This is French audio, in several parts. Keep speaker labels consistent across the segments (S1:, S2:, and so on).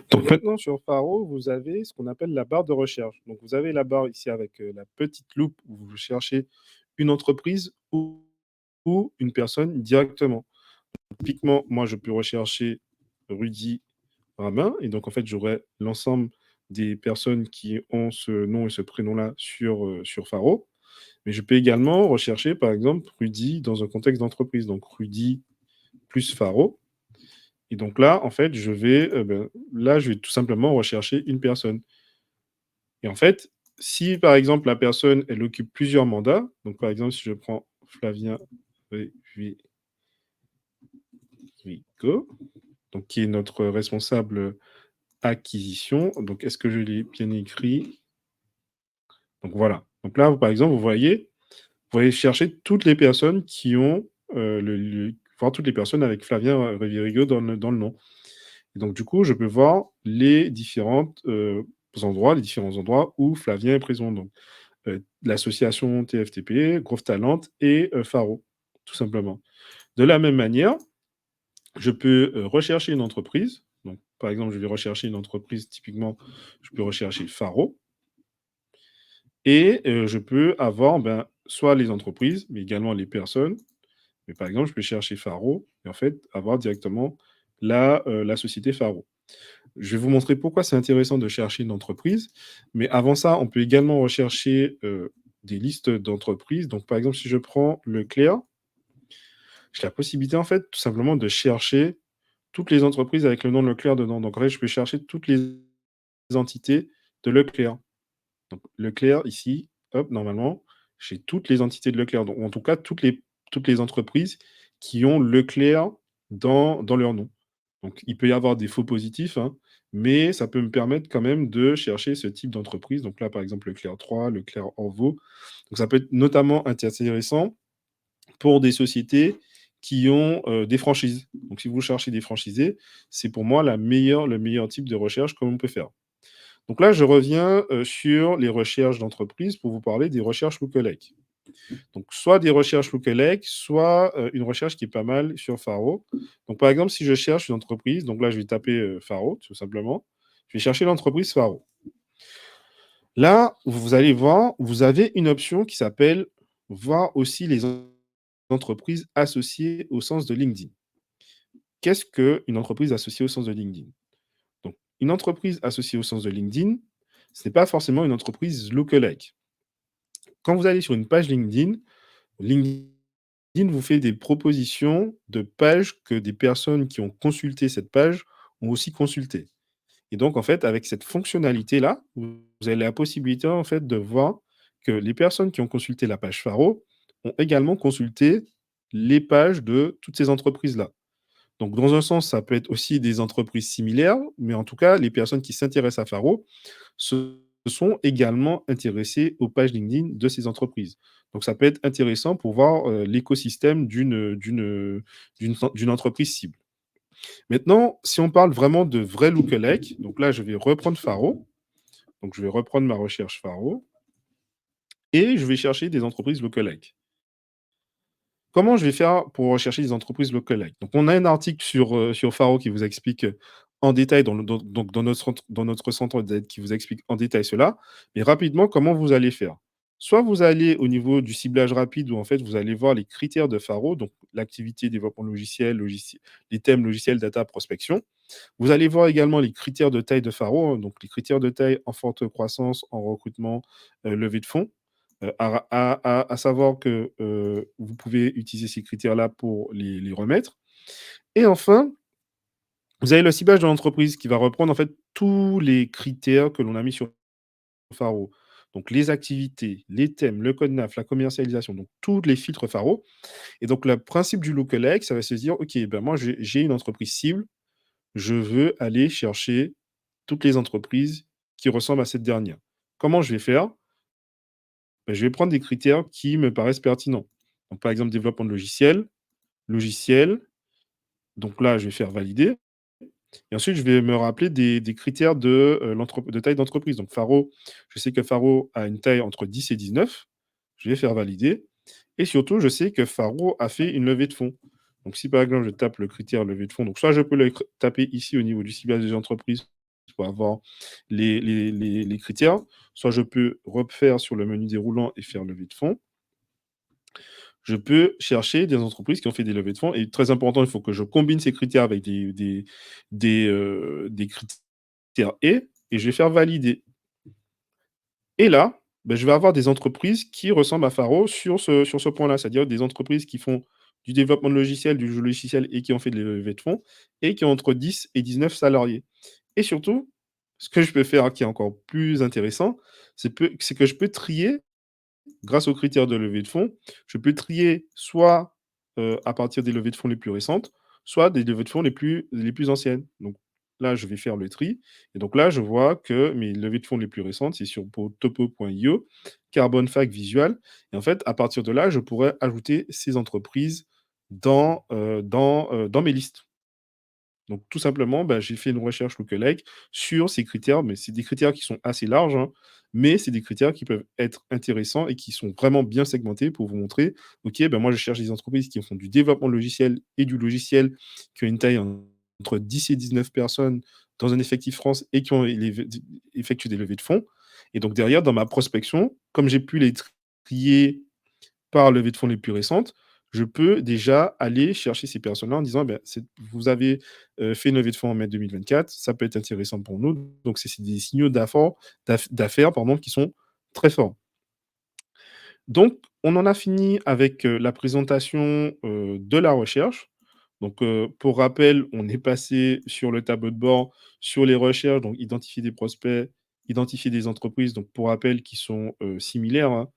S1: Donc maintenant sur Faro, vous avez ce qu'on appelle la barre de recherche. Donc vous avez la barre ici avec la petite loupe où vous cherchez une entreprise ou une personne directement. Typiquement, moi je peux rechercher Rudy Rabin et donc en fait j'aurai l'ensemble des personnes qui ont ce nom et ce prénom-là sur Faro. Mais je peux également rechercher par exemple Rudy dans un contexte d'entreprise. Donc Rudy plus Faro. Et donc là, en fait, je vais tout simplement rechercher une personne. Et en fait, si par exemple la personne, elle occupe plusieurs mandats, donc par exemple, si je prends Flavien Rico, donc qui est notre responsable acquisition. Donc est-ce que je l'ai bien écrit? Donc voilà. Donc là, par exemple, vous voyez chercher toutes les personnes qui ont enfin, toutes les personnes avec Flavien Riverigo dans le nom. Et donc, du coup, je peux voir les différents endroits où Flavien est présent. Donc, l'association TFTP, Growth Talent et Faro, tout simplement. De la même manière, je peux rechercher une entreprise. Donc, par exemple, je vais rechercher une entreprise, typiquement, je peux rechercher Faro. Et je peux avoir soit les entreprises, mais également les personnes. Mais par exemple, je peux chercher Faro et en fait avoir directement la société Faro. Je vais vous montrer pourquoi c'est intéressant de chercher une entreprise. Mais avant ça, on peut également rechercher des listes d'entreprises. Donc, par exemple, si je prends Leclerc, j'ai la possibilité, en fait, tout simplement de chercher toutes les entreprises avec le nom de Leclerc dedans. Donc, en fait, je peux chercher toutes les entités de Leclerc. Donc, Leclerc, ici, hop, normalement, j'ai toutes les entités de Leclerc. Donc, en tout cas, toutes les entreprises qui ont Leclerc dans leur nom. Donc, il peut y avoir des faux positifs, hein, mais ça peut me permettre quand même de chercher ce type d'entreprise. Donc là, par exemple, Leclerc 3, Leclerc Orvaux. Donc, ça peut être notamment intéressant pour des sociétés qui ont des franchises. Donc, si vous cherchez des franchisés, c'est pour moi le meilleur type de recherche que l'on peut faire. Donc là, je reviens sur les recherches d'entreprise pour vous parler des recherches lookalike. Donc, soit des recherches lookalike, soit une recherche qui est pas mal sur Faro. Donc, par exemple, si je cherche une entreprise, donc là, je vais taper Faro, tout simplement. Je vais chercher l'entreprise Faro. Là, vous allez voir, vous avez une option qui s'appelle voir aussi les entreprises associées au sens de LinkedIn. Qu'est-ce qu'une entreprise associée au sens de LinkedIn? Donc, une entreprise associée au sens de LinkedIn, ce n'est pas forcément une entreprise lookalike. Quand vous allez sur une page LinkedIn, LinkedIn vous fait des propositions de pages que des personnes qui ont consulté cette page ont aussi consulté. Et donc, en fait, avec cette fonctionnalité-là, vous avez la possibilité, en fait, de voir que les personnes qui ont consulté la page Faro ont également consulté les pages de toutes ces entreprises-là. Donc, dans un sens, ça peut être aussi des entreprises similaires, mais en tout cas, les personnes qui s'intéressent à Faro se sont également intéressées aux pages LinkedIn de ces entreprises. Donc, ça peut être intéressant pour voir l'écosystème d'une entreprise cible. Maintenant, si on parle vraiment de vrai lookalike, donc là, je vais reprendre Faro. Donc, je vais reprendre ma recherche Faro et je vais chercher des entreprises lookalike. Comment je vais faire pour rechercher des entreprises lookalike? Donc, on a un article sur Faro qui vous explique en détail, dans notre centre d'aide, qui vous explique en détail cela. Mais rapidement, comment vous allez faire? Soit vous allez au niveau du ciblage rapide, où en fait, vous allez voir les critères de Faro, donc l'activité, développement logiciel, les thèmes logiciels, data, prospection. Vous allez voir également les critères de taille de Faro, hein, donc les critères de taille en forte croissance, en recrutement, levée de fonds. À savoir que vous pouvez utiliser ces critères-là pour les remettre. Et enfin, vous avez le ciblage de l'entreprise qui va reprendre en fait tous les critères que l'on a mis sur Faro. Donc les activités, les thèmes, le code NAF, la commercialisation, donc tous les filtres Faro. Et donc le principe du lookalike, ça va se dire, OK, ben moi j'ai une entreprise cible, je veux aller chercher toutes les entreprises qui ressemblent à cette dernière. Comment je vais faire? Ben, je vais prendre des critères qui me paraissent pertinents. Donc, par exemple, développement de logiciel. Donc là, je vais faire valider. Et ensuite, je vais me rappeler des critères de taille d'entreprise. Donc, Faro, je sais que Faro a une taille entre 10 et 19. Je vais faire valider. Et surtout, je sais que Faro a fait une levée de fonds. Donc, si par exemple, je tape le critère levée de fonds, donc soit je peux le taper ici au niveau du ciblage des entreprises, pour avoir les critères. Soit je peux refaire sur le menu déroulant et faire levée de fonds. Je peux chercher des entreprises qui ont fait des levées de fonds et très important, il faut que je combine ces critères avec des critères et je vais faire valider. Et là, beh, je vais avoir des entreprises qui ressemblent à Faro sur ce point-là. C'est-à-dire des entreprises qui font du développement de logiciels, du jeu logiciel et qui ont fait des levées de fonds et qui ont entre 10 et 19 salariés. Et surtout, ce que je peux faire qui est encore plus intéressant, c'est que je peux trier grâce aux critères de levée de fonds, je peux trier soit, à partir des levées de fonds les plus récentes, soit des levées de fonds les plus anciennes. Donc là, je vais faire le tri et donc là, je vois que mes levées de fonds les plus récentes, c'est sur topo.io, Carbon Fac Visual et en fait, à partir de là, je pourrais ajouter ces entreprises dans mes listes. Donc tout simplement, bah, j'ai fait une recherche lookalike sur ces critères, mais c'est des critères qui sont assez larges, hein, mais c'est des critères qui peuvent être intéressants et qui sont vraiment bien segmentés pour vous montrer: «OK, ben moi je cherche des entreprises qui font du développement logiciel et du logiciel, qui ont une taille entre 10 et 19 personnes dans un effectif France et qui ont effectué des levées de fonds» et donc derrière dans ma prospection, comme j'ai pu les trier par levée de fonds les plus récentes, je peux déjà aller chercher ces personnes-là en disant: «Bah, vous avez, fait une levée de fonds en mai 2024, ça peut être intéressant pour nous». Donc c'est des signaux d'affaires, pardon, qui sont très forts. Donc on en a fini avec, la présentation, de la recherche. Donc, pour rappel, on est passé sur le tableau de bord, sur les recherches, donc identifier des prospects, identifier des entreprises, donc pour rappel qui sont, similaires, hein.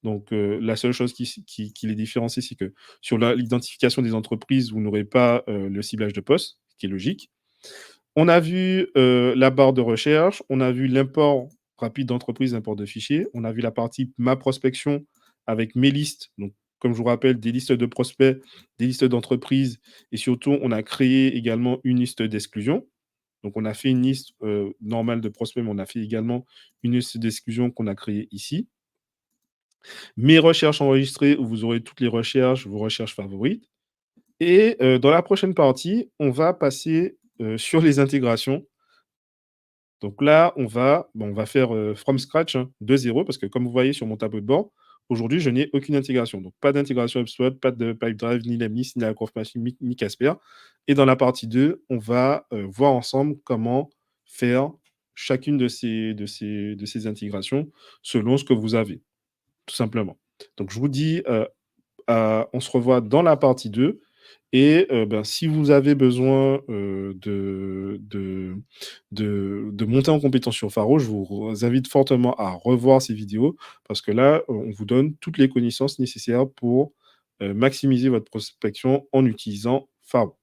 S1: Donc, la seule chose qui les différencie, c'est que sur l'identification des entreprises, vous n'aurez pas, le ciblage de poste, ce qui est logique. On a vu, la barre de recherche, on a vu l'import rapide d'entreprise, l'import de fichiers, on a vu la partie ma prospection avec mes listes, donc comme je vous rappelle, des listes de prospects, des listes d'entreprises et surtout, on a créé également une liste d'exclusion. Donc on a fait une liste, normale de prospects, mais on a fait également une liste d'exclusion qu'on a créée ici. Mes recherches enregistrées où vous aurez toutes les recherches, vos recherches favorites et dans la prochaine partie, on va passer, sur les intégrations. Donc là, on va faire, from scratch, hein, de 0 parce que comme vous voyez sur mon tableau de bord, aujourd'hui, je n'ai aucune intégration. Donc pas d'intégration HubSpot, pas de Pipedrive, ni Lemlist, ni la Growth Machine, ni Casper et dans la partie 2, on va, voir ensemble comment faire chacune de ces intégrations selon ce que vous avez, tout simplement. Donc je vous dis, on se revoit dans la partie 2 et ben, si vous avez besoin, de monter en compétence sur Faro, je vous invite fortement à revoir ces vidéos parce que là, on vous donne toutes les connaissances nécessaires pour, maximiser votre prospection en utilisant Faro.